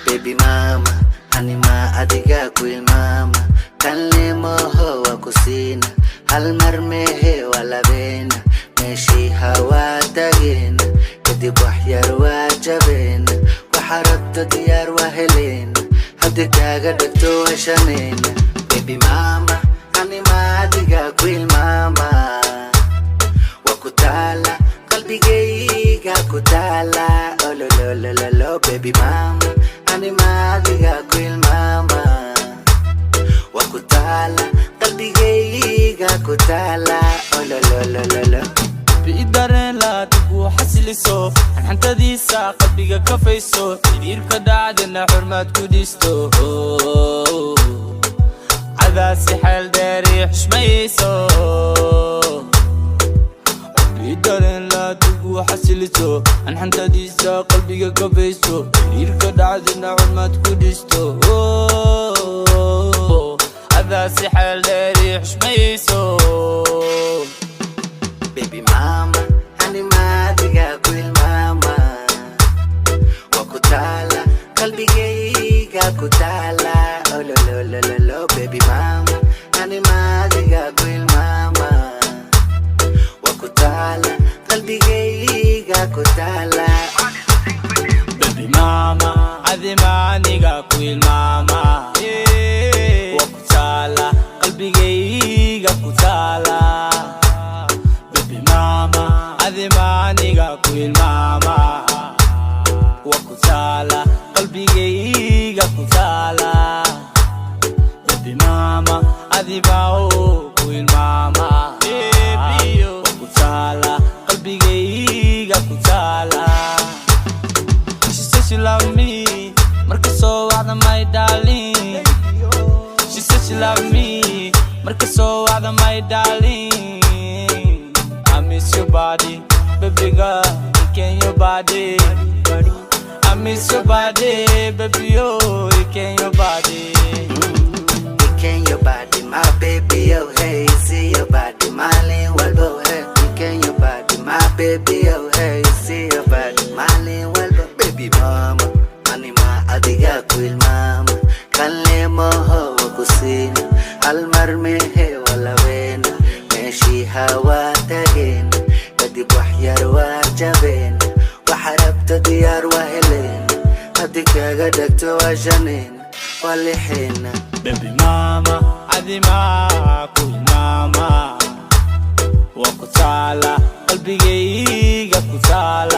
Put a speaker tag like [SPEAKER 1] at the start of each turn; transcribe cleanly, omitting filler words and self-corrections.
[SPEAKER 1] Baby mama, anima adiga kuil mama. Kalimo ho wakusina, hal marmehe wala bena. Meshi hawa tagina, kadi wahyar wajabena. Waharabta diyar wahelena, hadi kaga dakto washamena. Baby mama, anima adiga kuil mama. Wakutala, kalbi geiga kutala. Oh lo lo lo lo lo, baby mama. Anima adiga kuil mama. Wakutala, qalbi geiga kutala. Oh lo lo lo lo lo.
[SPEAKER 2] بإدارة لا تبو حسلسو حنتا ديسا قلبيك كفيسو تدير كدعدنا حرمات كوديستو عذاسي حال داري حشميسو بإدارة لا تبو حسلسو حنتا ديسا قلبيك كفيسو تدير كدعدنا حرمات كوديستو عذاسي حال داري حشميسو
[SPEAKER 1] Baby mama, anima adiga kuil mama. Wakutala, kalbi geiga kutala. Oh lo lo lo lo lo, baby mama, anima adiga kuil mama. Wakutala, kalbi geiga kutala.
[SPEAKER 2] Baby mama, adima niga kuil mama. Wakutala, kalbi geiga kutala. adima niga kuil mama. Wakutala, qalbi geiga kutala. Baby mama, adima kuil mama. Wakutala, qalbi geiga kutala. She said she love me, marka soo wacda my darling. She said she love me, marka soo wacda my darling. I miss your body, baby girl, can your body. I miss your body, baby, oh, can your body.
[SPEAKER 1] Can your body, my baby, oh hey, see your body, my lean welbo, hey. Can your body, my baby, oh hey, see your body, my lean welbo. Baby mama, anima adiga kuil mama. Kalemo ho wakusina, almarmehe wala wena. Meshi hawa tagina, kadi wahyar wajabena. Waharabta diyar wahelena, hadi kaga dakto washamena. Walihena.
[SPEAKER 2] Baby mama, adima kuil mama. Wakutala, qalbi geiga kutala.